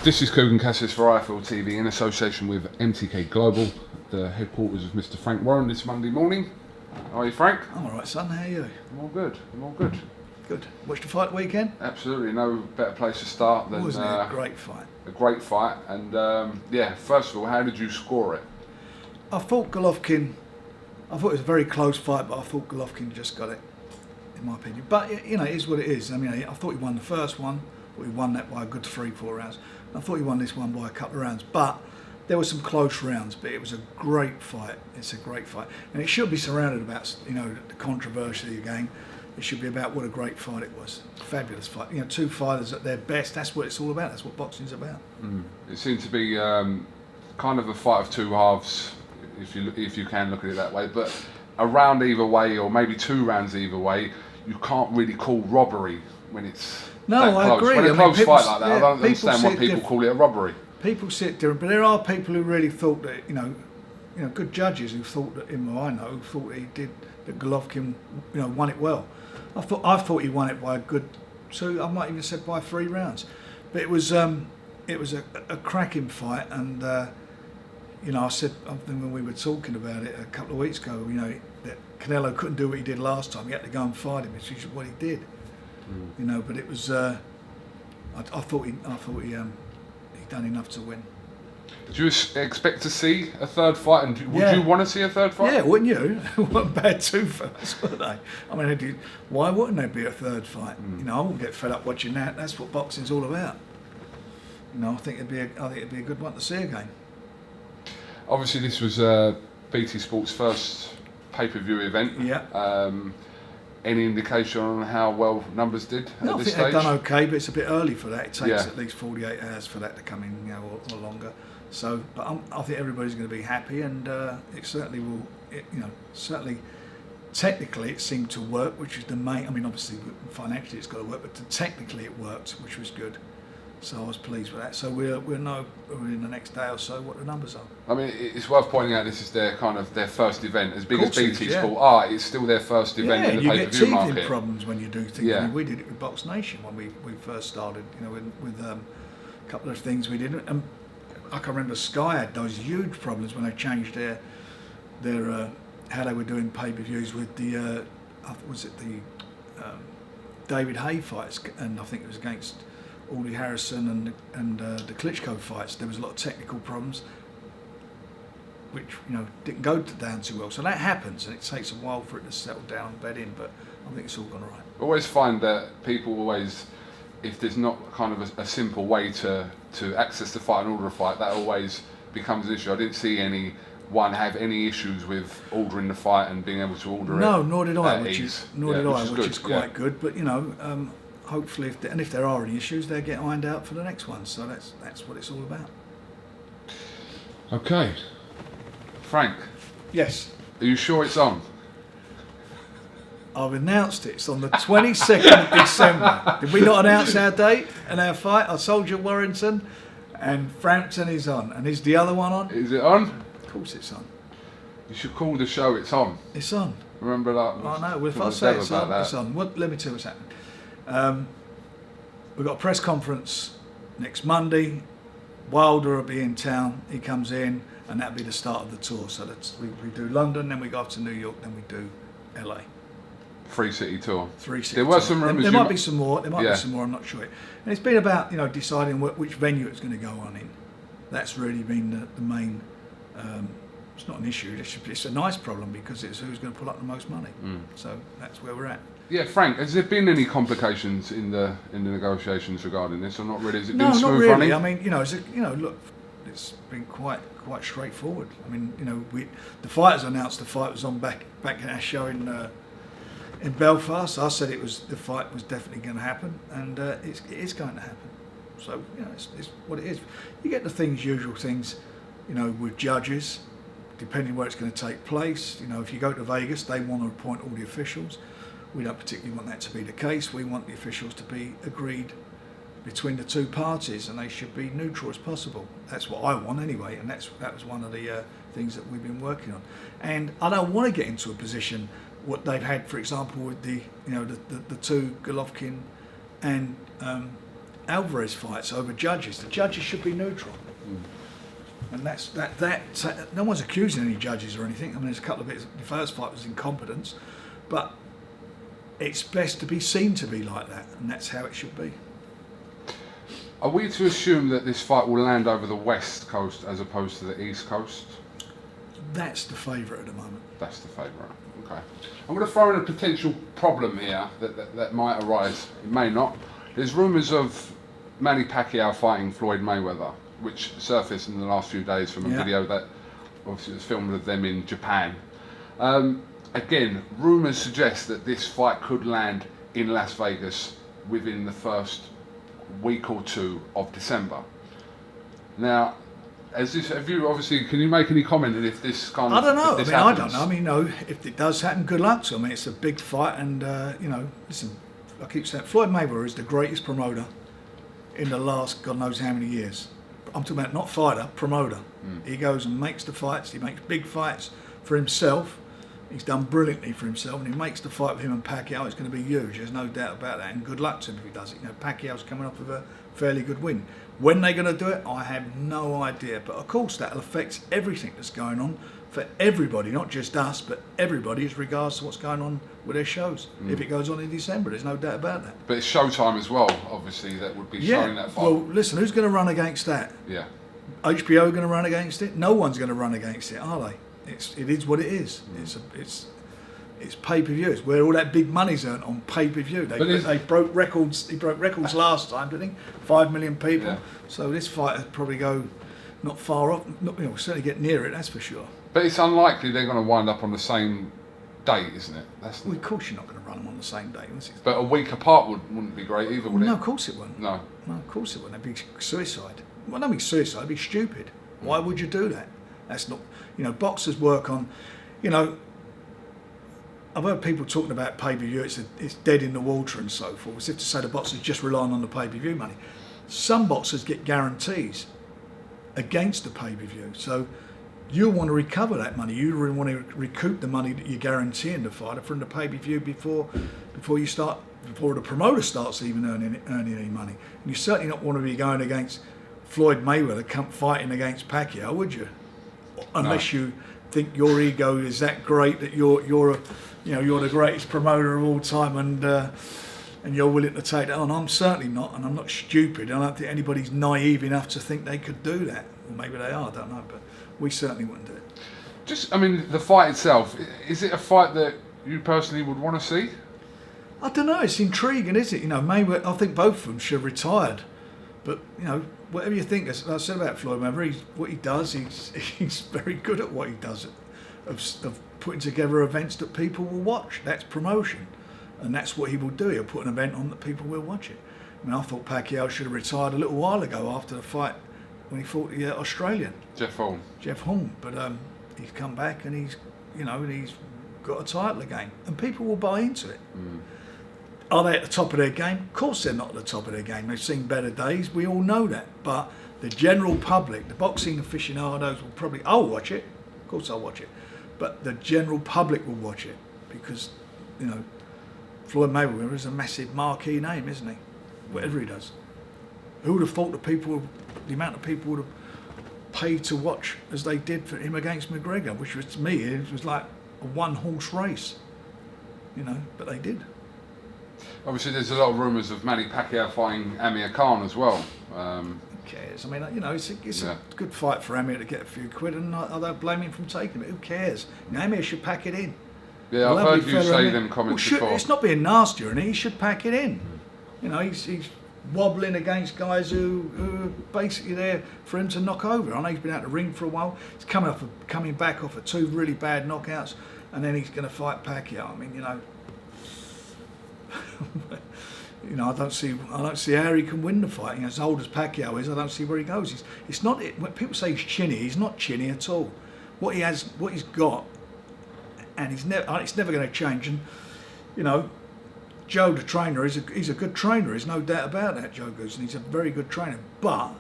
This is KUGAN CASSIUS for IFL TV in association with MTK Global, the headquarters of Mr. Frank Warren this Monday morning. How are you, Frank? I'm alright, son. How are you? I'm all good. I'm all good. Good. Watched the fight weekend? Absolutely, no better place to start than Wasn't it a great fight? A great fight. And yeah, first of all, how did you score it? I thought Golovkin. I thought it was a very close fight, but I thought Golovkin just got it, in my opinion. But you know, it is what it is. I mean, I thought he won the first one. I thought he won that by a good 3-4 rounds. I thought he won this one by a couple of rounds. But there were some close rounds. But it was a great fight. It's a great fight, and it should be surrounded about the controversy of the game. It should be about what a great fight it was. Fabulous fight. You know, two fighters at their best. That's what it's all about. That's what boxing's about. It seemed to be kind of a fight of two halves, if you can look at it that way. But a round either way, or maybe 2 rounds either way, you can't really call robbery when it's that close. I agree. When a close fight like that, I don't understand why people call it a robbery. People see it different, but there are people who really thought that good judges who thought that thought that Golovkin won it well. I thought he won it by a good 2. I might even said by 3 rounds, but it was a cracking fight, and I said when we were talking about it a couple of weeks ago, that Canelo couldn't do what he did last time. He had to go and fight him, which is what he did. But it was I thought he done enough to win. Did you expect to see a third fight, and would you want to see a third fight? Yeah, wouldn't you? What bad 2 fights, were they? I mean, why wouldn't there be a third fight? I wouldn't get fed up watching that. That's what boxing's all about. I think it'd be a good one to see again. Obviously, this was BT Sport's first pay-per-view event. Yeah. Any indication on how well numbers did at this stage? I think they've done okay, but it's a bit early for that. It takes at least 48 hours for that to come in, or longer. So, but I think everybody's going to be happy, and it certainly will. Certainly, technically, it seemed to work, which is the main. I mean, obviously, financially, it's got to work, but technically, it worked, which was good. So I was pleased with that. So we'll know in the next day or so what the numbers are. I mean, it's worth pointing out this is their first event, as big as BT Sport it's still their first event in the pay-per-view market. You get teething problems when you do things. I mean, we did it with Box Nation when we first started. With a couple of things we did, and I can remember Sky had those huge problems when they changed their how they were doing pay-per-views with the David Haye fights, and I think it was against Audley Harrison and the Klitschko fights. There was a lot of technical problems, which didn't go down too well. So that happens, and it takes a while for it to settle down and bed in. But I think it's all gone all right. I always find that people always, if there's not kind of a simple way to access the fight and order a fight, that always becomes an issue. I didn't see anyone have any issues with ordering the fight and being able to order it. No, nor did I, which is quite good. But hopefully, if there are any issues, they get ironed out for the next one. So that's what it's all about. Okay, Frank. Yes. Are you sure it's on? I've announced it. It's on the 22nd of December. Did we not announce our date and our fight? I told you Warrington and Frampton is on. And is the other one on? Is it on? Of course it's on. You should call the show It's On. It's on. Remember that? I know. Well, if I say it's on, it's on. Let me tell you what's happening. We've got a press conference next Monday. Wilder will be in town. He comes in, and that'll be the start of the tour. So we do London, then we go up to New York, then we do LA. 3-city tour. 3-city. There were some rumours. There might be some more. There might be some more. I'm not sure. And it's been about deciding which venue it's going to go on in. That's really been the main. It's not an issue. It's a nice problem because it's who's going to pull up the most money. So that's where we're at. Yeah, Frank, has there been any complications in the negotiations regarding this, or not really? Has it been smooth not really. running? I mean, look, it's been quite straightforward. I mean, the fighters announced the fight was on back at our show in Belfast. I said the fight was definitely going to happen, and it is going to happen. So it's what it is. You get the usual things, with judges, depending where it's going to take place. If you go to Vegas, they want to appoint all the officials. We don't particularly want that to be the case. We want the officials to be agreed between the two parties, and they should be neutral as possible. That's what I want anyway, and that was one of the things that we've been working on. And I don't want to get into a position what they've had, for example, with the two Golovkin and Alvarez fights over judges. The judges should be neutral. And that's no one's accusing any judges or anything. I mean, there's a couple of bits. The first fight was incompetence, but it's best to be seen to be like that, and that's how it should be. Are we to assume that this fight will land over the West Coast as opposed to the East Coast? That's the favourite at the moment. That's the favourite. Okay. I'm going to throw in a potential problem here that might arise. It may not. There's rumours of Manny Pacquiao fighting Floyd Mayweather, which surfaced in the last few days from a video that obviously was filmed of them in Japan. Again, rumours suggest that this fight could land in Las Vegas within the first week or two of December. Now, have you obviously, can you make any comment on if this kind of... I don't know. If this I happens? don't know. I mean, no, if it does happen, good luck to him. It's a big fight, and listen, I keep saying Floyd Mayweather is the greatest promoter in the last God knows how many years. I'm talking about not fighter, promoter. He goes and makes the fights. He makes big fights for himself. He's done brilliantly for himself, and he makes the fight with him and Pacquiao. It's going to be huge. There's no doubt about that. And good luck to him if he does it. Pacquiao's coming off with a fairly good win. When they're going to do it, I have no idea. But of course, that'll affect everything that's going on for everybody, not just us, but everybody, as regards to what's going on with their shows. If it goes on in December, there's no doubt about that. But it's Showtime as well, obviously, that would be showing that fight. Well, listen, who's going to run against that? Yeah. HBO going to run against it? No one's going to run against it, are they? It is what it is. It's pay-per-view. It's where all that big money's earned on pay-per-view. They broke records. He broke records last time, didn't he? 5 million people. Yeah. So this fight would probably go not far off. Certainly get near it. That's for sure. But it's unlikely they're going to wind up on the same date, isn't it? Well, of course you're not going to run them on the same date. But a week apart wouldn't be great either, would it? No, of course it wouldn't. No, of course it wouldn't. It'd be suicide. Well, not be suicide. It'd be stupid. Why would you do that? That's not. Boxers work on. I've heard people talking about pay-per-view. It's dead in the water and so forth. As if to say the boxers just relying on the pay-per-view money. Some boxers get guarantees against the pay-per-view. So you want to recover that money. You really want to recoup the money that you're guaranteeing the fighter from the pay-per-view before the promoter starts even earning any money. And you certainly not want to be going against Floyd Mayweather fighting against Pacquiao, would you? Unless you think your ego is that great that you're the greatest promoter of all time and you're willing to take that on. I'm certainly not, and I'm not stupid. I don't think anybody's naive enough to think they could do that. Or maybe they are, I don't know, but we certainly wouldn't do it. The fight itself, is it a fight that you personally would want to see? I don't know, it's intriguing, isn't it? Mayweather, I think both of them should have retired. But, whatever you think, as I said about Floyd Mayweather, what he does, he's very good at what he does, of putting together events that people will watch. That's promotion. And that's what he will do. He'll put an event on that people will watch it. I thought Pacquiao should have retired a little while ago after the fight when he fought the Australian. Jeff Horn. But he's come back and he's got a title again. And people will buy into it. Are they at the top of their game? Of course they're not at the top of their game. They've seen better days. We all know that. But the general public, the boxing aficionados will probably... I'll watch it. Of course I'll watch it. But the general public will watch it because, Floyd Mayweather is a massive marquee name, isn't he? Whatever he does. Who would have thought the amount of people would have paid to watch as they did for him against McGregor, which was, to me, it was like a one-horse race. But they did. Obviously, there's a lot of rumours of Manny Pacquiao fighting Amir Khan as well. Who cares? It's a good fight for Amir to get a few quid, and I don't blame him from taking it. Who cares? Amir should pack it in. Yeah, I've heard you say them comments before. It's not being nasty or anything. He should pack it in. He's wobbling against guys who are basically there for him to knock over. I know he's been out of the ring for a while. He's coming back off of 2 really bad knockouts, and then he's going to fight Pacquiao. I don't see how he can win the fight. As old as Pacquiao is, I don't see where he goes. It's not. When people say he's chinny, he's not chinny at all. What he's got, and it's never going to change. And Joe, the trainer, he's a good trainer. There's no doubt about that, Joe Goosen. He's a very good trainer. But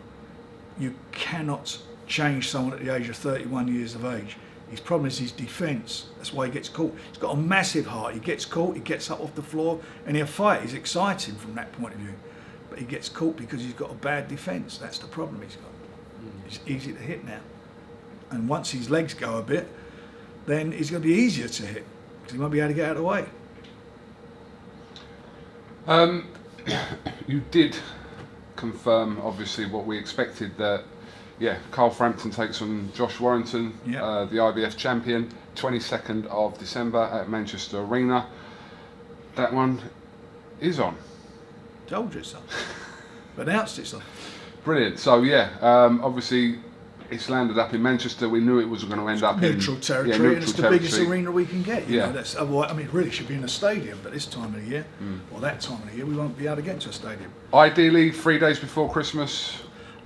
you cannot change someone at the age of 31 years of age. His problem is his defence. That's why he gets caught. He's got a massive heart. He gets caught, he gets up off the floor, and he'll fight. He's exciting from that point of view. but he gets caught because he's got a bad defence. That's the problem he's got. It's easy to hit now, and once his legs go a bit, then it's going to be easier to hit because he won't be able to get out of the way. You did confirm, obviously, what we expected, that Carl Frampton takes on Josh Warrington, the IBF champion, 22nd of December at Manchester Arena. That one is on. Told you so. Announced it so. Brilliant. So obviously it's landed up in Manchester. We knew it was going to end up neutral in territory, neutral and it's the territory. biggest arena we can get. You Yeah. know, that's otherwise. I mean, it really should be in a stadium, but this time of the year, or that time of the year, we won't be able to get to a stadium. Ideally, 3 days before Christmas.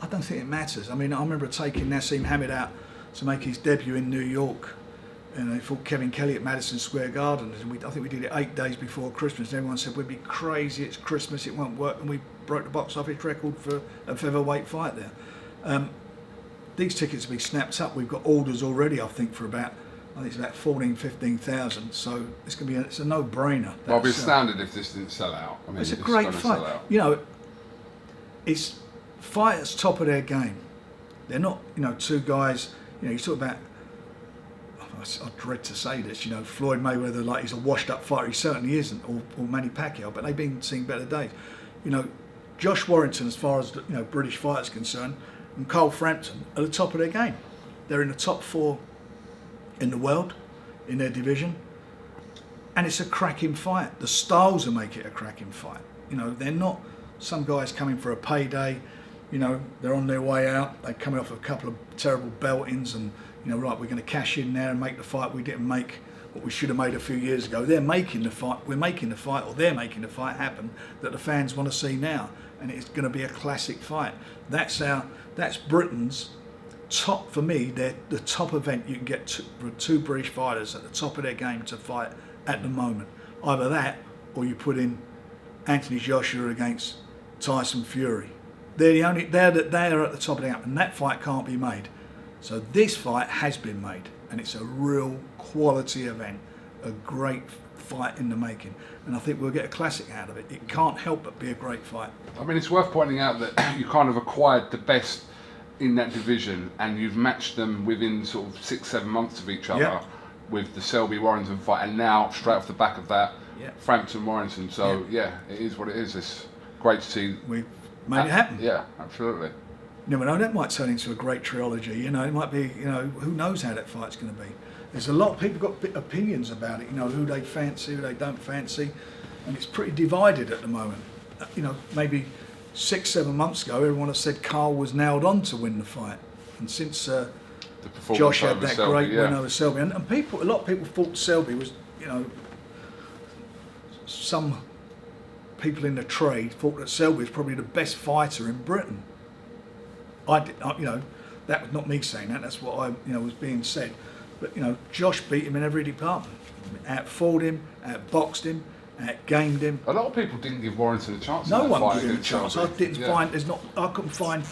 I don't think it matters. I mean, I remember taking Nassim Hamid out to make his debut in New York, and they fought Kevin Kelly at Madison Square Garden, and I think we did it 8 days before Christmas. And everyone said we'd be crazy. It's Christmas. It won't work, and we broke the box office record for a featherweight fight there. These tickets will be snapped up. We've got orders already, I think, for about, I think it's about 15,000. So it's going to be it's a no-brainer. Well, I'll be astounded if this didn't sell out. I mean, it's a great gonna fight. sell out. You know, it's fighters top of their game. They're not, you know, two guys. You know, you talk about. I dread to say this. You know, Floyd Mayweather, like he's a washed-up fighter. He certainly isn't, or Manny Pacquiao. But they've been seeing better days. You know, Josh Warrington, as far as British fighters concerned, and Carl Frampton are the top of their game. They're in the top 4 in the world in their division, and it's a cracking fight. The styles will make it a cracking fight. You know, they're not some guys coming for a payday. You know, they're on their way out. They're coming off a couple of terrible beltings, and right, we're going to cash in now and make the fight we didn't make, what we should have made a few years ago. They're making the fight. We're making the fight, or they're making the fight happen that the fans want to see now, and it's going to be a classic fight. That's Britain's top, for me. They're the top event you can get for two British fighters at the top of their game to fight at the moment. Either that, or you put in Anthony Joshua against Tyson Fury. They're at the top of the game, and that fight can't be made. So this fight has been made, and it's a real quality event, a great fight in the making, and I think we'll get a classic out of it. It can't help but be a great fight. I mean, it's worth pointing out that you kind of acquired the best in that division, and you've matched them within sort of 6-7 months of each other with the Selby-Warrington fight, and now straight off the back of that, Frampton-Warrington. So it is what it is. It's great to see. We've made it happen. Yeah, absolutely. You never know, that might turn into a great trilogy. It might be, who knows how that fight's going to be. There's a lot of people got opinions about it, who they fancy, who they don't fancy, and it's pretty divided at the moment. Maybe 6-7 months ago, everyone had said Carl was nailed on to win the fight, and since Josh had that great win over Selby, and a lot of people thought Selby was, some people in the trade thought that Selby was probably the best fighter in Britain. That was not me saying that. That's what was being said. But Josh beat him in every department. Outfought him, outboxed him, outgamed him. A lot of people didn't give Warrington a chance. No one gave him a chance. I couldn't find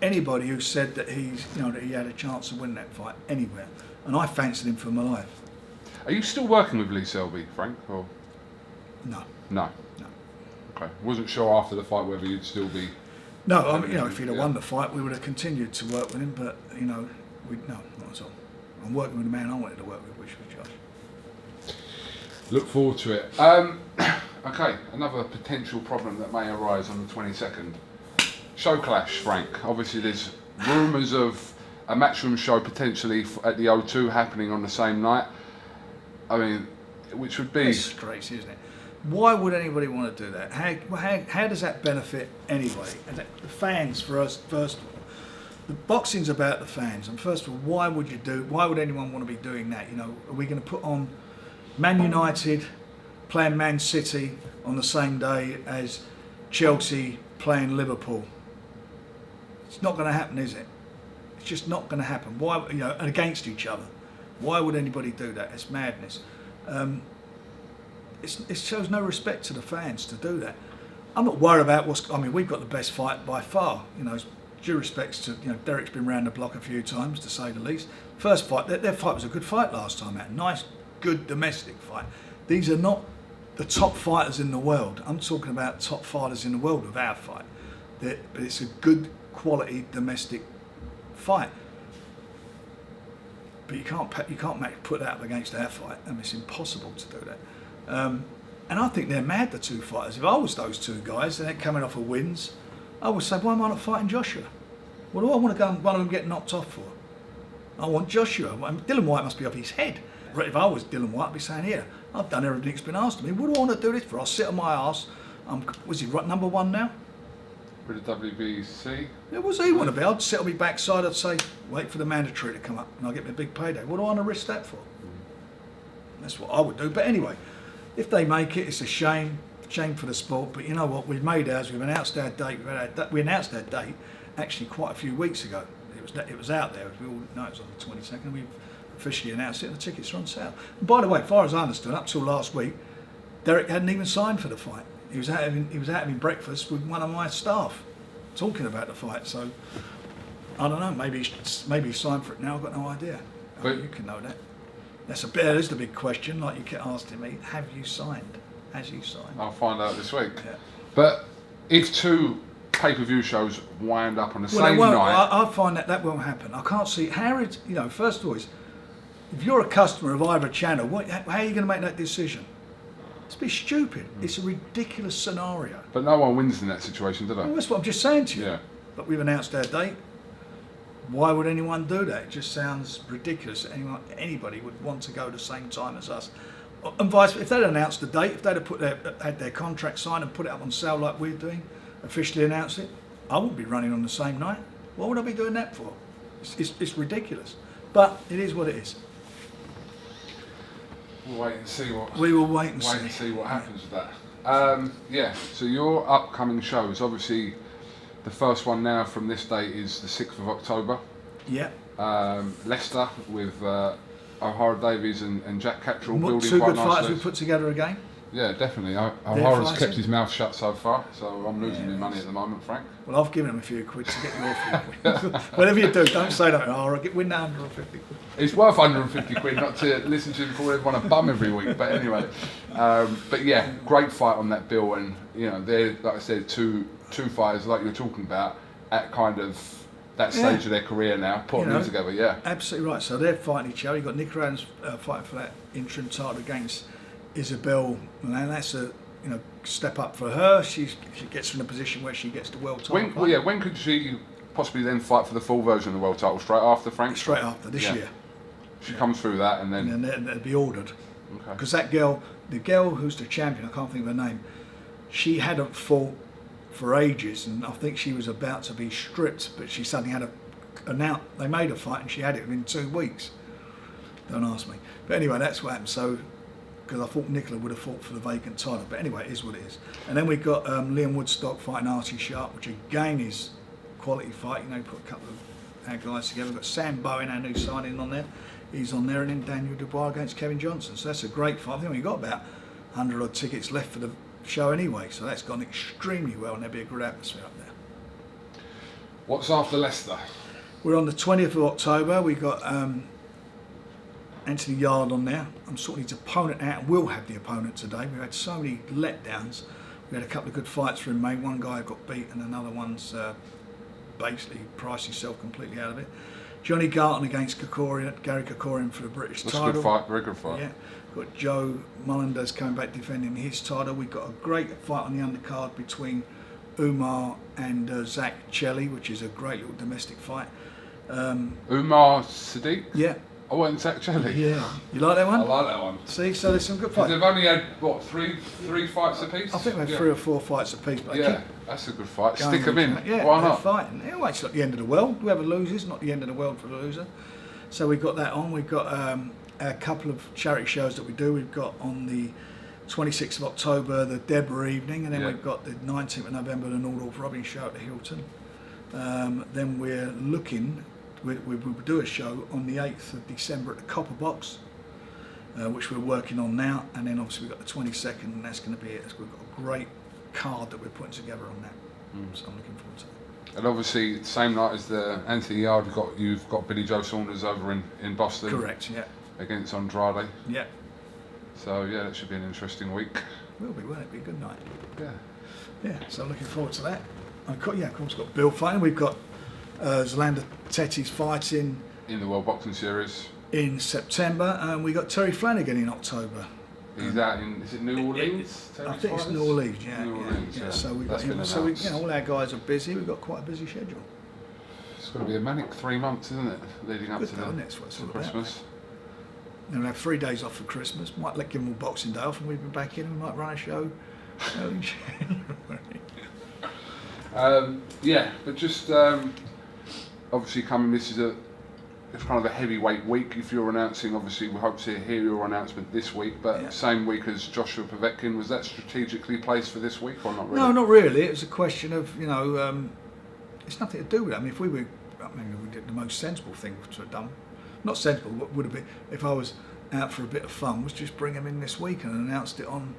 anybody who said that that he had a chance to win that fight anywhere. And I fancied him for my life. Are you still working with Lee Selby, Frank? Or no? No. Okay. Wasn't sure after the fight whether you'd still be. No, if he'd have won the fight, we would have continued to work with him. But no, not at all. I'm working with the man I wanted to work with, which was Josh. Look forward to it. Okay, another potential problem that may arise on the 22nd. Show clash, Frank. Obviously, there's rumours of a matchroom show potentially at the O2 happening on the same night. I mean, which would be. It's crazy, isn't it? Why would anybody want to do that? How does that benefit anybody? And the fans, for us, first of all. The boxing's about the fans, and first of all, why would anyone want to be doing that? Are we going to put on Man United playing Man City on the same day as Chelsea playing Liverpool? It's not going to happen, is it? It's just not going to happen. Why, and against each other? Why would anybody do that? It's madness. It shows no respect to the fans to do that. I'm not worried about we've got the best fight by far. Due respects to, Derek's been round the block a few times, to say the least. First fight, their fight was a good fight last time out. Nice, good domestic fight. These are not the top fighters in the world. I'm talking about top fighters in the world with our fight. But it's a good quality domestic fight. But you can't put that up against our fight. I mean, it's impossible to do that. And I think they're mad, the two fighters. If I was those two guys and they're coming off of wins, I would say, why am I not fighting Joshua? What do I want to go and one of them get knocked off for? I want Joshua. Dylan White must be off his head. If I was Dylan White, I'd be saying, here, I've done everything that's been asked of me. What do I want to do this for? I'll sit on my arse. Was he number one now? With the WBC? Yeah, what does he want to be? I'd sit on my backside, I'd say, wait for the mandatory to come up and I'll get me a big payday. What do I want to risk that for? That's what I would do. But anyway, if they make it, it's a shame for the sport. But you know what? We've made ours. We've announced our date. We announced our date actually quite a few weeks ago. It was out there. We all know it was on the 22nd. We've officially announced it, and the tickets are on sale. And by the way, as far as I understood, up till last week, Derek hadn't even signed for the fight. He was out having breakfast with one of my staff, talking about the fight. So I don't know. Maybe he signed for it now. I've got no idea. But you can know that. That is the big question. Like you kept asking me, have you signed? Has you signed? I'll find out this week. Yeah. But if two pay-per-view shows wind up on the same they won't. night, I find that won't happen. I can't see how it's. First of all, if you're a customer of either channel, how are you going to make that decision? It's a bit stupid. It's a ridiculous scenario. but no one wins in that situation, do they? Well, that's what I'm just saying to you. Yeah. But we've announced our date. Why would anyone do that? It just sounds ridiculous. Anybody would want to go the same time as us. And vice versa. If they'd announced the date, if they'd have had their contract signed and put it up on sale like we're doing, officially announced it, I wouldn't be running on the same night. What would I be doing that for? It's ridiculous. But it is what it is. We'll wait and see what. We will wait and see what happens with that. Yeah. So your upcoming shows, obviously, the first one now from this date is the 6th of October. Yeah. Leicester with O'Hara Davies and Jack Cattrall building two quite good nicely. fighters we put together again. Yeah, definitely. O'Hara's kept fighting. his mouth shut so far, so I'm losing my money at the moment, Frank. Well, I've given him a few quid to get your few quid. Whatever you do, don't say that. O'Hara, win that 150 quid. It's worth 150 quid not to listen to him call everyone a bum every week, but anyway. But yeah, great fight on that bill, and they're, like I said, two fighters like you're talking about at kind of that stage of their career now, putting them together. Yeah, absolutely right. So they're fighting each other. You've got Nick Adams fighting for that interim title against Isabel, and that's a step up for her. She gets in a position where she gets the world title. When could she possibly then fight for the full version of the world title? Straight after, Frank? Straight after this year. She comes through that, and then it'll be ordered. Okay. Because that girl, the girl who's the champion, I can't think of her name. She hadn't fought for ages, and I think she was about to be stripped, but she suddenly had they made a fight, and she had it within 2 weeks. Don't ask me. But anyway, that's what happened. So, because I thought Nicola would have fought for the vacant title, but anyway, it is what it is. And then we've got Liam Woodstock fighting Artie Sharp, which again is a quality fight. Put a couple of our guys together. We've got Sam Bowen, our new signing, on there. He's on there, and then Daniel Dubois against Kevin Johnson. So that's a great fight. I think we've got about 100 odd tickets left for the show anyway, so that's gone extremely well, and there'll be a good atmosphere up there. What's after Leicester? We're on the 20th of October. We've got Anthony Yard on there. I'm sorting his opponent out, and we'll have the opponent today. We've had so many letdowns. We had a couple of good fights for him, mate. One guy got beat, and another one's basically priced himself completely out of it. Johnny Garton against Gary Kokorian for the British title. That's a good fight, very good fight. Yeah. We've got Joe Mullender's coming back defending his title. We've got a great fight on the undercard between Umar and Zach Chelly, which is a great little domestic fight. Umar Sadiq? Yeah. Oh, and Zach Chelly? Yeah. You like that one? I like that one. See, so there's some good fights. They've only had, what, three fights apiece? I think they've had 3 or 4 fights apiece. But that's a good fight. Stick them in. Yeah, why not? They're fighting. Anyway, it's not the end of the world. Whoever loses, not the end of the world for the loser. So we've got that on. We've got a couple of charity shows that we do. We've got on the 26th of October the Deborah evening, and then we've got the 19th of November the North Robin show at the Hilton. Then we're looking, we'll do a show on the 8th of December at the Copper Box, which we're working on now, and then obviously we've got the 22nd, and that's going to be it. We've got a great card that we're putting together on that, so I'm looking forward to it. And obviously, same night as the Anthony Yard, you've got Billy Joe Saunders over in Boston. Correct, yeah. Against Andrade. Yeah. So yeah, that should be an interesting week. Will be, won't it? Be a good night. Yeah. Yeah, so looking forward to that. Of course, we've got Bill fighting. We've got Zalanda Tetty's fighting In the World Boxing Series. in September, and we got Terry Flanagan in October. He's out in, is it New Orleans? I think it's New Orleans, yeah. New Orleans, yeah. So we've That's got him. been So we, announced. all our guys are busy. We've got quite a busy schedule. It's going to be a manic 3 months, isn't it? Leading up Good to though, the, isn't it? That's what it's to all about. Christmas. And we have 3 days off for Christmas. Might let give them all Boxing Day off, and we'll be back in. We might run a show early January. Yeah, but just obviously coming. This is it's kind of a heavyweight week. If you're announcing, obviously we hope to hear your announcement this week. But Yeah. same week as Joshua Povetkin. Was that strategically placed for this week or not really? No, not really. It was a question of it's nothing to do with it. I mean, we did the most sensible thing to have done. Not sensible, what would have been if I was out for a bit of fun was just bring him in this week and announced it on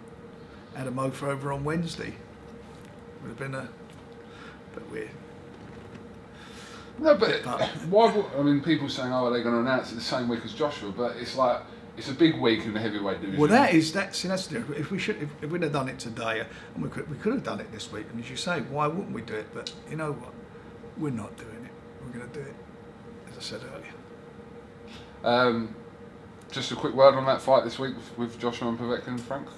Adamofa over on Wednesday. Would have been a bit weird. No, but why? I mean, people saying, "Oh, are they going to announce it the same week as Joshua?" But it's like it's a big week in the heavyweight division. Well, that's the difference. If we'd have done it today, and we could have done it this week. And as you say, why wouldn't we do it? But you know what? We're not doing it. We're going to do it, as I said earlier. Just a quick word on that fight this week with Joshua and Povetkin, Frank.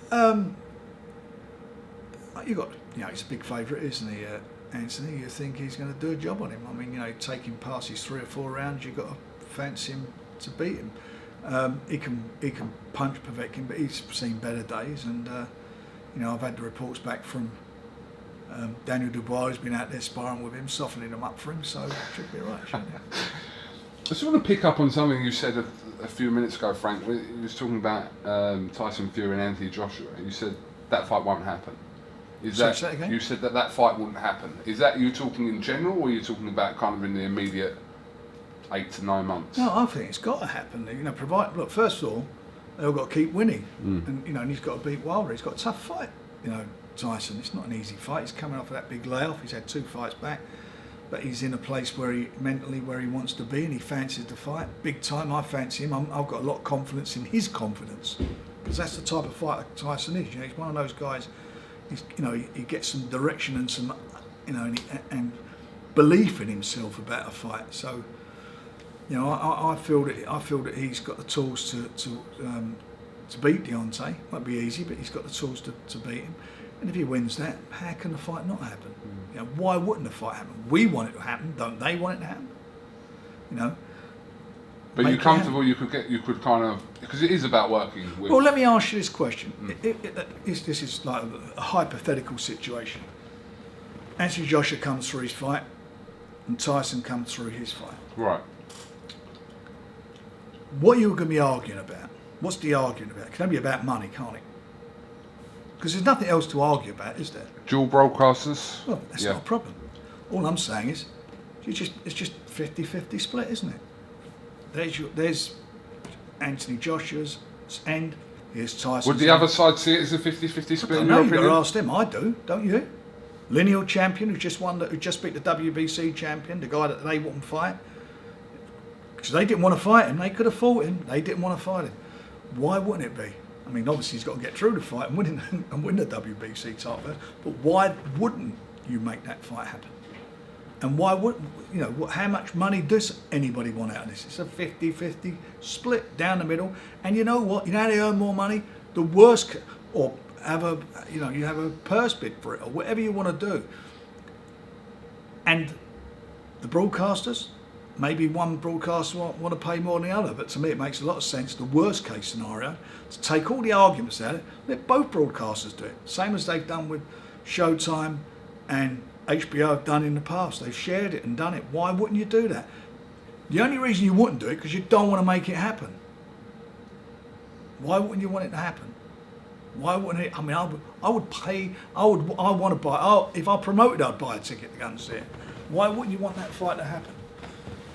He's a big favourite, isn't he, Anthony? You think he's going to do a job on him? I mean, taking past his 3 or 4 rounds, you've got to fancy him to beat him. He can punch Povetkin, but he's seen better days, and I've had the reports back from Daniel Dubois, who's been out there sparring with him, softening him up for him, so it should be right, shouldn't it? I just want to pick up on something you said a few minutes ago, Frank. You was talking about Tyson Fury and Anthony Joshua. You said that fight won't happen. Sorry, say that again? You said that fight wouldn't happen. Is that you talking in general, or are you talking about kind of in the immediate 8 to 9 months? No, I think it's got to happen. Look, first of all, they've all got to keep winning, and he's got to beat Wilder. He's got a tough fight. Tyson. It's not an easy fight. He's coming off of that big layoff. He's had 2 fights back. But he's in a place where he wants to be, and he fancies the fight big time. I fancy him. I've got a lot of confidence in his confidence, because that's the type of fighter Tyson is. He's one of those guys. He gets some direction and some, and belief in himself about a fight. So, I feel that he's got the tools to beat Deontay. Won't be easy, but he's got the tools to beat him. And if he wins that, how can the fight not happen? Why wouldn't the fight happen? We want it to happen, don't they want it to happen? But you're comfortable you could kind of, because it is about working with... Well, let me ask you this question. This is like a hypothetical situation. Anthony Joshua comes through his fight, and Tyson comes through his fight. Right. What are you going to be arguing about? What's the arguing about? It can only be about money, can't it? Because there's nothing else to argue about, is there? Dual broadcasters? Well, that's not a problem. All I'm saying is, it's just 50-50 split, isn't it? There's Anthony Joshua's end. Here's Tyson. Would the other side see it as a 50-50 split? I know you've got to ask them. I do, don't you? Lineal champion who just beat the WBC champion, the guy that they wouldn't fight, because they didn't want to fight him. They could have fought him. They didn't want to fight him. Why wouldn't it be? I mean, obviously he's got to get through the fight and win the WBC title. But why wouldn't you make that fight happen? And why wouldn't, how much money does anybody want out of this? It's a 50-50 split down the middle. And you know what? You know how they earn more money? The worst, or have you have a purse bid for it, or whatever you want to do. And the broadcasters, maybe one broadcaster want to pay more than the other, but to me it makes a lot of sense, the worst case scenario, to take all the arguments out of it, let both broadcasters do it. Same as they've done with Showtime and HBO have done in the past. They've shared it and done it. Why wouldn't you do that? The only reason you wouldn't do it because you don't want to make it happen. Why wouldn't you want it to happen? Why wouldn't it? I mean, I would pay. I want to buy. If I promoted, I'd buy a ticket to go and see it. Why wouldn't you want that fight to happen?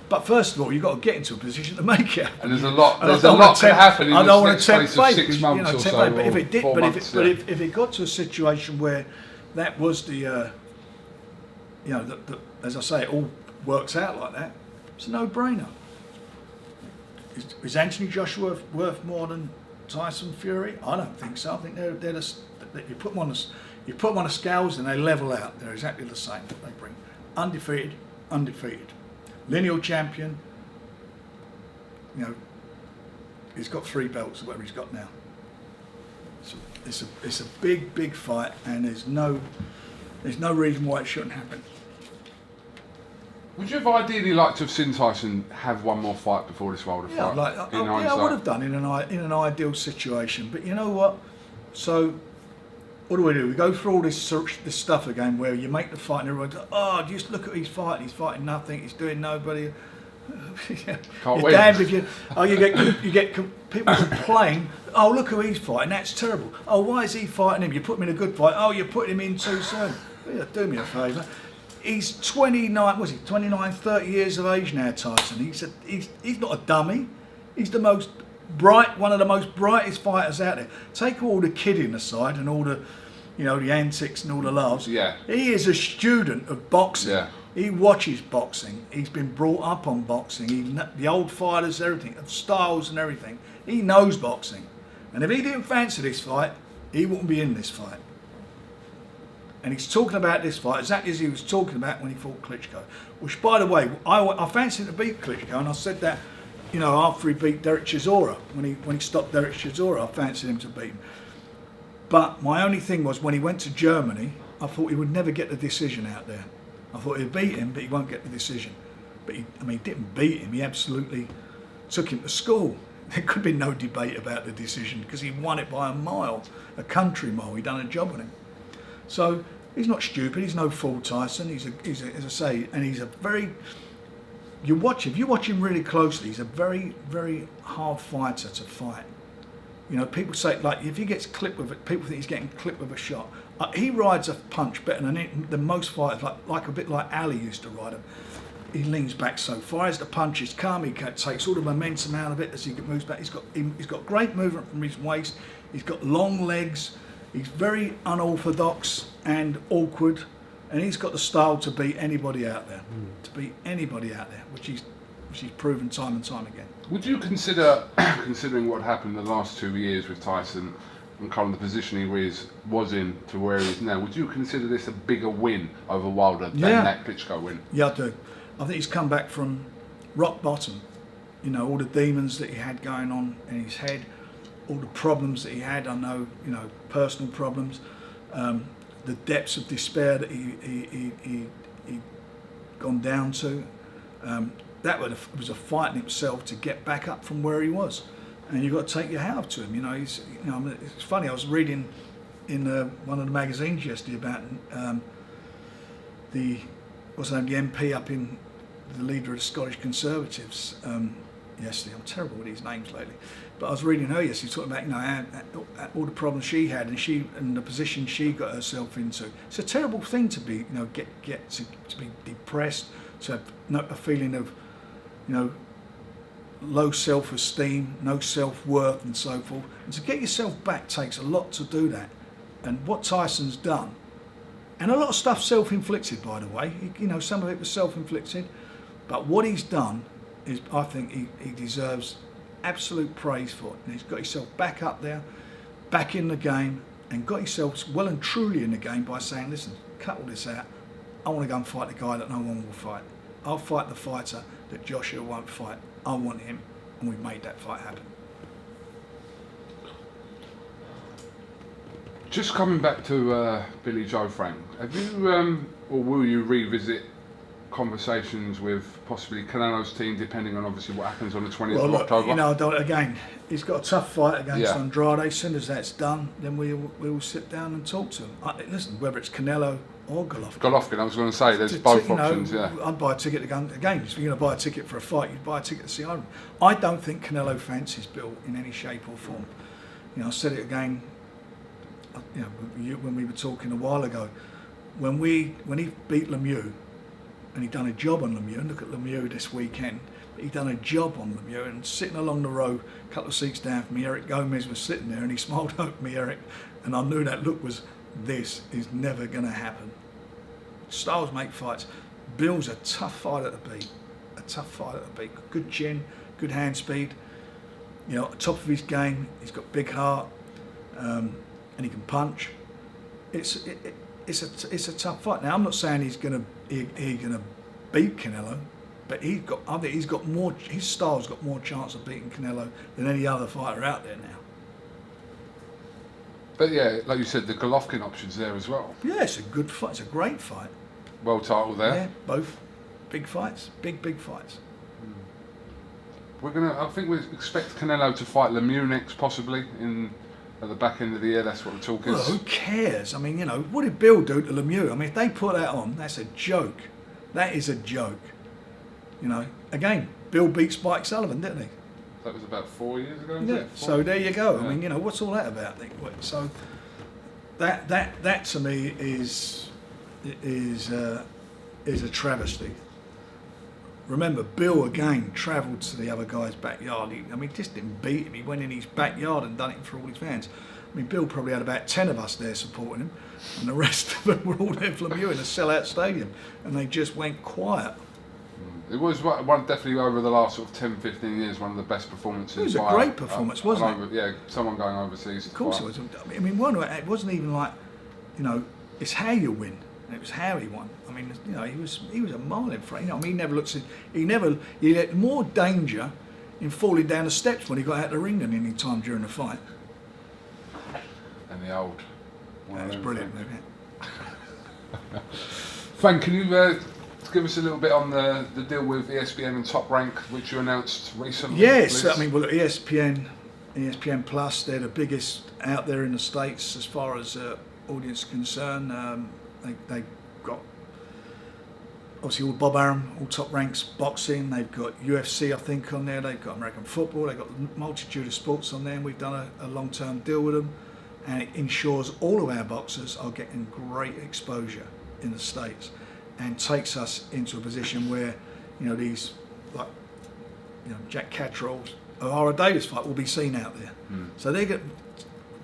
But first of all, you've got to get into a position to make it. And there's a lot to happen in the next space of 6 months or so. But if it did, 4 months, if it got to a situation where that was the, as I say, it all works out like that, it's a no-brainer. Is Anthony Joshua worth more than Tyson Fury? I don't think so. I think they're that you put them on the scales and they level out. They're exactly the same. They bring undefeated, lineal champion. You know, he's got 3 belts, whatever he's got now. It's a big fight, and there's no reason why it shouldn't happen. Would you have ideally liked to have seen Tyson have one more fight before this Wilder fight? I would have done in an ideal situation. But you know what? So what do? We go through all this stuff again, where you make the fight and everyone goes, "Oh, just look at he's fighting nothing. He's doing nobody." Can't You're damned if you get people complain. Oh, look who he's fighting. That's terrible. Oh, why is he fighting him? You put him in a good fight. Oh, you put him in too soon. Yeah, do me a favour. He's 29, 30 years of age now, Tyson. He's not a dummy. He's the most one of the most brightest fighters out there. Take all the kidding aside and all the, the antics and all the laughs. Yeah. He is a student of boxing. Yeah. He watches boxing. He's been brought up on boxing. The old fighters, everything, of styles and everything. He knows boxing. And if he didn't fancy this fight, he wouldn't be in this fight. And he's talking about this fight exactly as he was talking about when he fought Klitschko. Which, by the way, I fancied to beat Klitschko, and I said that, after he beat Derek Chisora, when he stopped Derek Chisora, I fancied him to beat him. But my only thing was, when he went to Germany, I thought he would never get the decision out there. I thought he'd beat him, but he won't get the decision. But he didn't beat him. He absolutely took him to school. There could be no debate about the decision because he won it by a mile, a country mile. He done a job on him. So he's not stupid. He's no fool, Tyson. He's as I say, and he's a very. If you watch him really closely, he's a very, very hard fighter to fight. People say, like, if he gets clipped with it, people think he's getting clipped with a shot. He rides a punch better than most fighters, like a bit like Ali used to ride him. He leans back so far as the punches come. He takes all the momentum out of it as he moves back. He's got great movement from his waist. He's got long legs. He's very unorthodox and awkward, and he's got the style to beat anybody out there. Which he's proven time and time again. Would you consider, considering what happened in the last 2 years with Tyson and kind of the position he was in to where he is now, would you consider this a bigger win over Wilder than that Klitschko win? Yeah, I do. I think he's come back from rock bottom. All the demons that he had going on in his head, all the problems that he had. I know, personal problems, the depths of despair that he gone down to. That was a fight in itself to get back up from where he was, and you've got to take your hat off to him. It's funny. I was reading in one of the magazines yesterday about the MP up in the leader of the Scottish Conservatives yesterday. I'm terrible with these names lately, but I was reading her yesterday talking about all the problems she had and the position she got herself into. It's a terrible thing to be get to be depressed, to have a feeling of low self-esteem, no self-worth and so forth. And to get yourself back takes a lot to do that. And what Tyson's done, and a lot of stuff self-inflicted, by the way, some of it was self-inflicted, but what he's done is, I think he deserves absolute praise for it. And he's got himself back up there, back in the game, and got himself well and truly in the game by saying, listen, cut all this out. I want to go and fight the guy that no one will fight. I'll fight the fighter that Joshua won't fight. I want him, and we've made that fight happen. Just coming back to Billy Joe Frank, have you or will you revisit conversations with possibly Canelo's team, depending on obviously what happens on the 20th of October? He's got a tough fight against Andrade. As soon as that's done, then we will sit down and talk to him. Listen, whether it's Canelo or Golovkin. I was going to say, there's both options, I'd buy a ticket to go again. If you're going to buy a ticket for a fight, you'd buy a ticket to see Iron. I don't think Canelo fancies Bill in any shape or form. I said it again, when we were talking a while ago, when he beat Lemieux, and he done a job on Lemieux, and look at Lemieux this weekend, but he done a job on Lemieux, and sitting along the road, a couple of seats down from me, Eric Gomez was sitting there, and he smiled at me, Eric, and I knew that look was, this is never going to happen. Styles make fights. Bill's a tough fighter to beat. Good chin, good hand speed. At the top of his game, he's got big heart, and he can punch. it's a tough fight. Now I'm not saying he's gonna beat Canelo, but I think he's got more. His style's got more chance of beating Canelo than any other fighter out there now. But yeah, like you said, the Golovkin option's there as well. Yeah, it's a good fight. It's a great fight. World title there. Yeah, both big fights, big fights. I think we expect Canelo to fight Lemieux next, possibly at the back end of the year. That's what the talk is. Well, who cares? I mean, what did Bill do to Lemieux? I mean, if they put that on, that's a joke. That is a joke. Again, Bill beat Spike Sullivan, didn't he? That was about 4 years ago. Yeah. So there you go. Yeah. I mean, what's all that about? So that to me is a travesty. Remember, Bill again travelled to the other guy's backyard. He just didn't beat him. He went in his backyard and done it for all his fans. I mean, Bill probably had about 10 of us there supporting him, and the rest of them were all there for Lemieux in a sellout stadium, and they just went quiet. It was definitely over the last sort of 10, 15 years, one of the best performances. It was a great performance, wasn't it? Yeah, someone going overseas. Of course it was. I mean, it wasn't even like, it's how you win. And it was how he won. I mean, he was a mile in front. He had more danger in falling down the steps when he got out of the ring than any time during the fight. And the old. That was brilliant, wasn't it? Frank, can you give us a little bit on the deal with ESPN and Top Rank, which you announced recently? Yes, please? I mean, well, ESPN Plus, they're the biggest out there in the States as far as audience concerned. They've got obviously all Bob Arum, all Top Ranks boxing. They've got UFC, I think, on there. They've got American football. They've got a multitude of sports on there. And we've done a long-term deal with them, and it ensures all of our boxers are getting great exposure in the States, and takes us into a position where these Jack Catterall's O'Hara Davis fight will be seen out there. So they get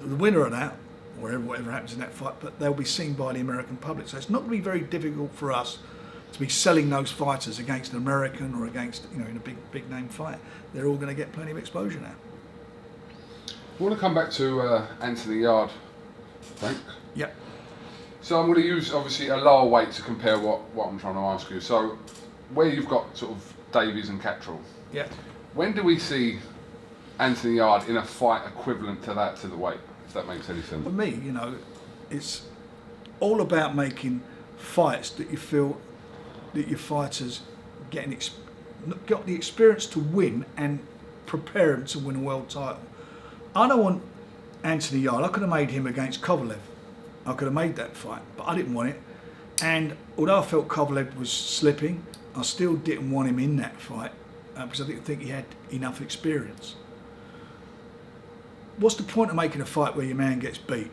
the winner of that, whatever happens in that fight, but they'll be seen by the American public. So it's not going to be very difficult for us to be selling those fighters against an American or against, in a big name fight. They're all going to get plenty of exposure now. I want to come back to Anthony Yard, Frank. Yep. So I'm going to use obviously a lower weight to compare what I'm trying to ask you. So where you've got sort of Davies and Catterall. Yeah. When do we see Anthony Yard in a fight equivalent to the weight? If that makes any sense. For me, it's all about making fights that you feel that your fighters got the experience to win and prepare them to win a world title. I don't want Anthony Yard. I could have made him against Kovalev. I could have made that fight, but I didn't want it. And although I felt Kovalev was slipping, I still didn't want him in that fight because I didn't think he had enough experience. What's the point of making a fight where your man gets beat?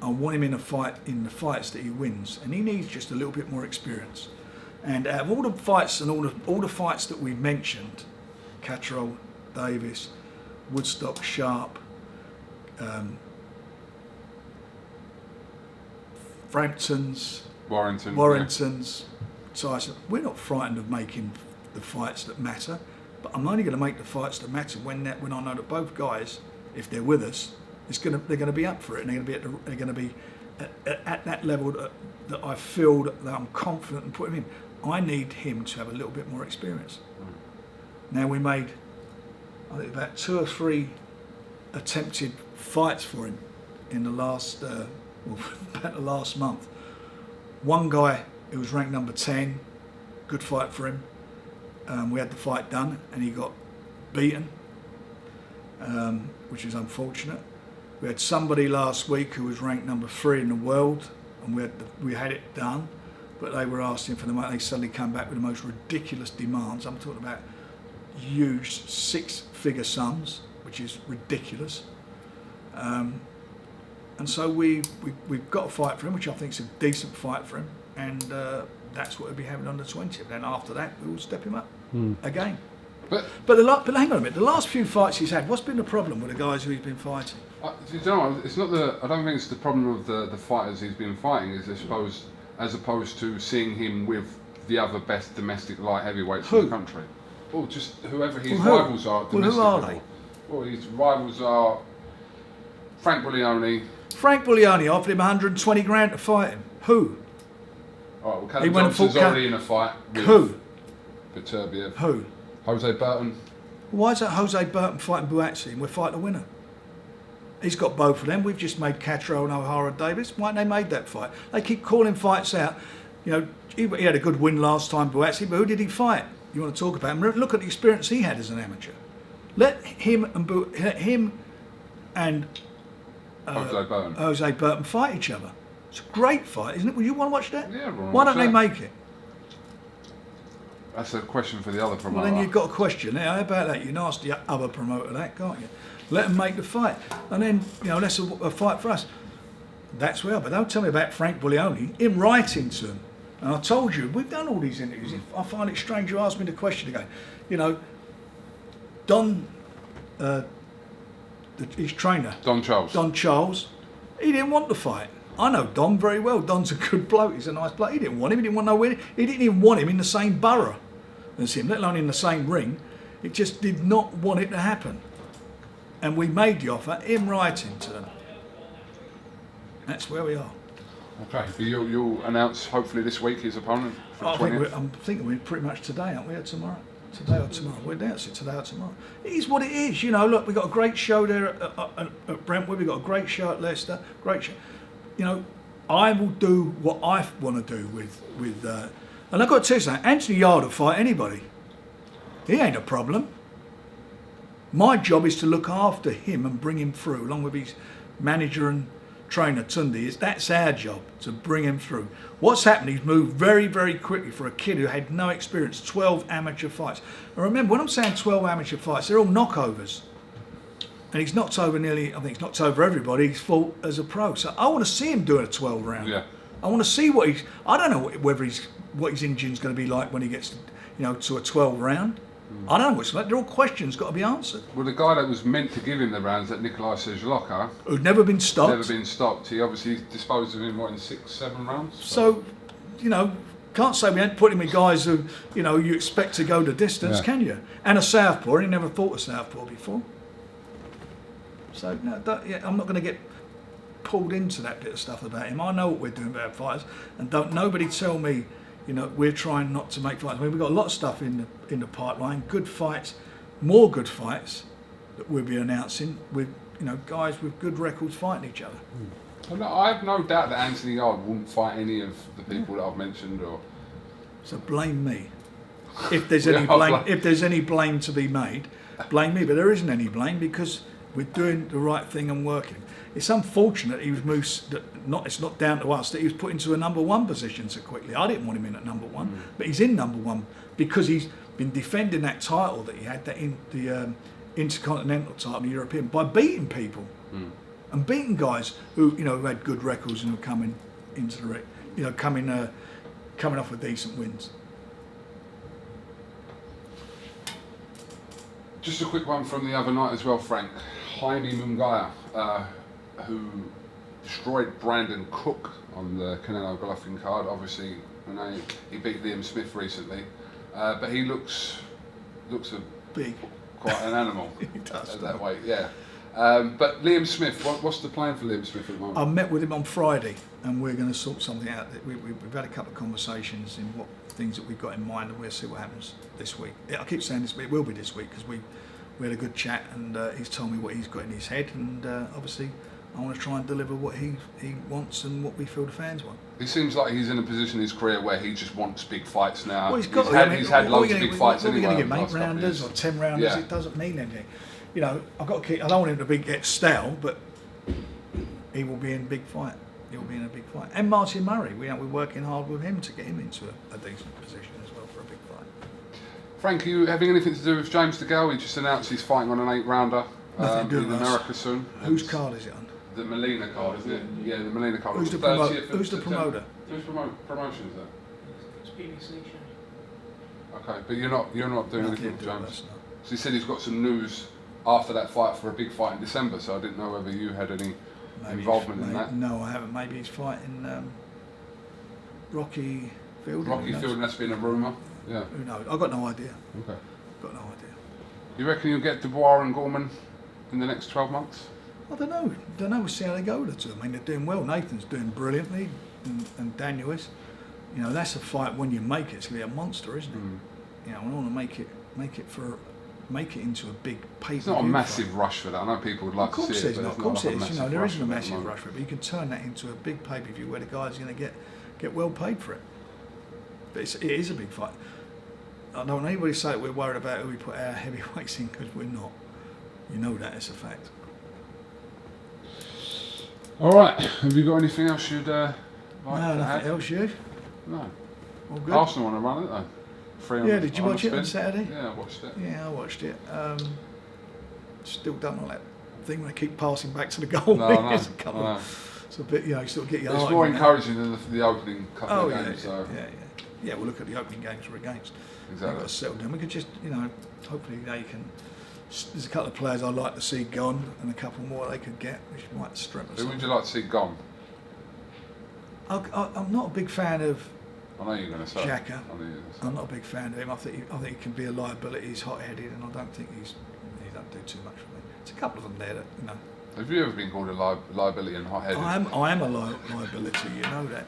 I want him in the fights that he wins, and he needs just a little bit more experience. And out of all the fights and all the fights that we mentioned, Catterall, Davis, Woodstock, Sharp, Framptons, Warringtons, Tyson. We're not frightened of making the fights that matter, but I'm only going to make the fights that matter when I know that both guys, if they're with us, they're going to be up for it, and they're going to be at that level that I feel that I'm confident in putting him in. I need him to have a little bit more experience. Now we made, I think, about 2 or 3 attempted fights for him in the last, about the last month. One guy who was ranked number 10, good fight for him. We had the fight done, and he got beaten, which is unfortunate. We had somebody last week who was ranked number 3 in the world, and we had it done, but they were asking for the money. They suddenly come back with the most ridiculous demands. I'm talking about huge 6-figure sums, which is ridiculous. And so we've got a fight for him, which I think is a decent fight for him, and that's what we'll be having on the 20th. Then after that, we will step him up again. But hang on a minute. The last few fights he's had, what's been the problem with the guys who he's been fighting? You know, it's not I don't think it's the problem of the fighters he's been fighting. As opposed to seeing him with the other best domestic light heavyweights in the country. Well, just whoever his rivals are domestically. Well, who are they? Well, his rivals are Frank Buglioni, Frank Buglioni offered him 120 grand to fight him. Who? All right, well, He Callum went and Johnson's fought already in a fight with Who? Beterbiev. Who? Jose Burton. Why is that Jose Burton fighting Buatsi and we're fighting the winner? He's got both of them. We've just made Castro and O'Hara Davis. Why haven't they made that fight? They keep calling fights out. You know, he had a good win last time, Buatsi, but who did he fight? You want to talk about him? Look at the experience he had as an amateur. Let him and Jose Burton fight each other. It's a great fight, isn't it? Well, you want to watch that? Yeah, why don't they make it? That's a question for the other promoter. Well, then you've got a question there. How about that? You can ask the other promoter that, can't you? Let them make the fight. And then, you know, that's a fight for us. That's where, but don't tell me about Frank Buglioni in writing to him. And I told you, we've done all these interviews. I find it strange you asked me the question again. You know, Don, his trainer. Don Charles, he didn't want the fight. I know Don very well. Don's a good bloke. He's a nice bloke. He didn't want him. He didn't want no winning. He didn't even want him in the same borough as him, let alone in the same ring. It just did not want it to happen. And we made the offer in writing to them. That's where we are. Okay, so you'll announce hopefully this week his opponent for the 20th? I'm thinking we're pretty much today, aren't we, or tomorrow? Today or tomorrow. We'll announce it today or tomorrow. It is what it is. You know, look, we've got a great show there at Brentwood. We've got a great show at Leicester. Great show. You know, I will do what I want to do with and I've got to tell you something, Anthony Yard will fight anybody. He ain't a problem. My job is to look after him and bring him through, along with his manager and trainer Tundi. That's our job, to bring him through. What's happened, he's moved very, very quickly for a kid who had no experience, 12 amateur fights. And remember, when I'm saying 12 amateur fights, they're all knockovers. And he's knocked over I think he's knocked over everybody he's fought as a pro. So I want to see him doing a 12 round. Yeah. I want to see I don't know what his engine's going to be like when he gets, to a 12 round. I don't know what it's like. They're all questions got to be answered. Well, the guy that was meant to give him the rounds, that Nikolai Sejloka, who'd never been stopped. He obviously disposed of him, in 6-7 rounds? So, can't say we ain't put him with guys who, you expect to go the distance, can you? And a southpaw. He never fought a southpaw before. So, no, I'm not going to get pulled into that bit of stuff about him. I know what we're doing about fighters, and don't nobody tell me, we're trying not to make fights. I mean, we've got a lot of stuff in the pipeline, good fights, more good fights that we'll be announcing with, guys with good records fighting each other. Well, no, I have no doubt that Anthony Yard wouldn't fight any of the people that I've mentioned. So blame me. If there's any blame to be made, blame me. But there isn't any blame because we're doing the right thing and working. It's unfortunate he was moved. It's not down to us that he was put into a number one position so quickly. I didn't want him in at number one, but he's in number one because he's been defending that title that he had, the Intercontinental title, the European, by beating people and beating guys who who had good records and were coming into the coming off with decent wins. Just a quick one from the other night as well, Frank. Jaime Munguia, who destroyed Brandon Cook on the Canelo Golovkin card. Obviously, he beat Liam Smith recently, but he looks big, quite an animal. He does at that weight, yeah. But Liam Smith, what's the plan for Liam Smith at the moment? I met with him on Friday, and we're going to sort something out. We've had a couple of conversations in what things that we've got in mind, and we'll see what happens this week. I keep saying this week, it will be this week because we had a good chat, and he's told me what he's got in his head, and obviously I want to try and deliver what he wants and what we feel the fans want. He seems like he's in a position in his career where he just wants big fights now. Well, he's had loads of big fights anyway. What are we going to get, 8 rounders or 10 rounders? Yeah. It doesn't mean anything. I've got to keep. I don't want him to get stale, but he will be in a big fight. He'll be in a big fight. And Martin Murray, we're working hard with him to get him into a decent position as well for a big fight. Frank, are you having anything to do with James DeGale? He just announced he's fighting on an 8-rounder in America soon. Whose card is it on? The Molina card, isn't it? Yeah, the Molina card. Who's the promoter? Who's the promoter? Whose promotion is that? It's BBC show. Okay, but you're not doing anything with James. So he said he's got some news after that fight for a big fight in December. So I didn't know whether you had any involvement in that. No, I haven't. Maybe he's fighting Rocky Fielding. Rocky Fielding, that's been a rumour. Yeah. Who knows? I've got no idea. Okay. Got no idea. You reckon you'll get Dubois and Gorman in the next 12 months? I don't know. We'll see how they go with the two. I mean, they're doing well. Nathan's doing brilliantly, and Daniel is. You know, that's a fight when you make it. It's gonna be a monster, isn't it? You know, I want to make it into a big pay-per-view. It's not a massive rush for that. I know people would like to see it, but of course it is. You know, there isn't a massive rush rush for it, but you can turn that into a big pay-per-view where the guy's going to get well paid for it. But it is a big fight. I don't want anybody to say that we're worried about who we put our heavyweights in, because we're not. You know that, it's a fact. All right. Have you got anything else you'd like no, to nothing add? else, you? No. All good? Arsenal want to run it though. Yeah, did you watch it on Saturday? Yeah, I watched it. Yeah, I watched it. Still don't like that thing when they keep passing back to the goal. No, I know. It's a bit, you know, you sort of get your It's heart more in encouraging than the opening couple of yeah, games. So. Yeah, we'll look at the opening games we're against. Exactly. They've got to settle down. We could just, you know, hopefully they can. There's a couple of players I'd like to see gone, and a couple more they could get, which might strengthen us. Who would you like to see gone? I'm not a big fan of I know you're going to say Xhaka. I'm not a big fan of him. I think he can be a liability. He's hot-headed, and I don't think he don't do too much for me. There's a couple of them there that, you know. Have you ever been called a liability and hot-headed? I am a liability. You know that.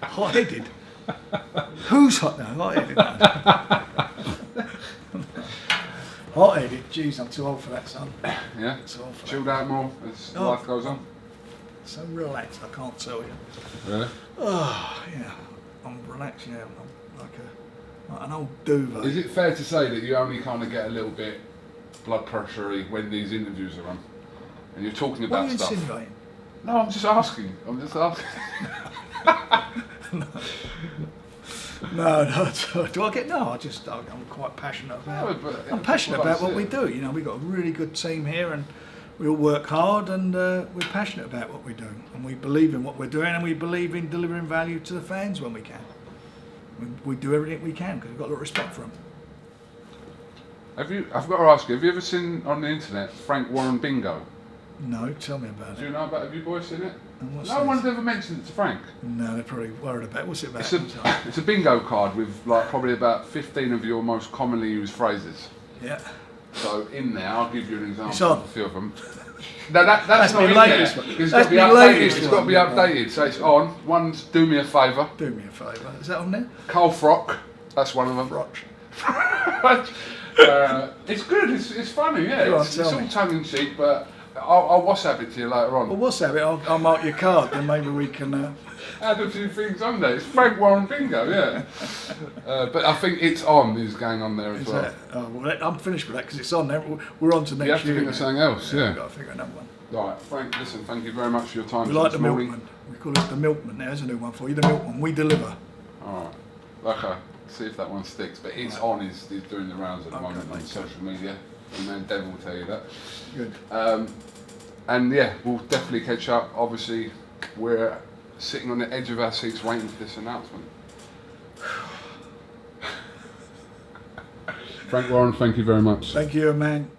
Hot-headed. Who's hot now? Hot-headed. Hot-headed. Jeez, I'm too old for that, son. Yeah. Too old for Chilled out more as life goes on. So relaxed, I can't tell you. Really? Oh, yeah. I'm relaxed, yeah. I'm like an old duvet. Is it fair to say that you only kind of get a little bit blood pressure-y when these interviews are on? And you're talking about what are you stuff? insinuating? No, I'm just asking. No. Do I get? No, I'm quite passionate about it. I'm passionate about what we do. You know, we've got a really good team here, and we all work hard, and we're passionate about what we do, and we believe in what we're doing, and we believe in delivering value to the fans when we can. We do everything we can because we've got a lot of respect for them. I've got to ask you, have you ever seen on the internet Frank Warren Bingo? No, tell me about it. Do you know about it? Have you boys seen it? No one's ever mentioned it to Frank. No, they're probably worried about it. What's it about? It's a bingo card with like probably about 15 of your most commonly used phrases. Yeah. So in there, I'll give you an example It's on. of a few of them. No, that's not my in latest there. one. It's That's got to be my updated. latest It's got to be one. updated. So it's on. One's do me a favour. Do me a favour. Is that on there? Carl Frock. That's one of them. Roch. It's good. It's funny. Yeah. Go on, It's tell all me. tongue in cheek, but I'll WhatsApp it to you later on. Well, what's that? I'll mark your card, then maybe we can. Add a few things on there. It's Frank Warren Bingo, yeah. But I think it's on is going on there as Is well. that? Oh, well, I'm finished with that because it's on there. We're on to next year. You have to think of something else, yeah. We've got to figure another one. Right, Frank, listen, thank you very much for your time We like this the morning. milkman. We call it the milkman. There's a new one for you. The milkman. We deliver. Alright, okay, see if that one sticks. But it's on, is doing the rounds at the moment on social media. And then Devin will tell you that. Good. And yeah, we'll definitely catch up. Obviously, we're sitting on the edge of our seats waiting for this announcement. Frank Warren, thank you very much. Thank you, man.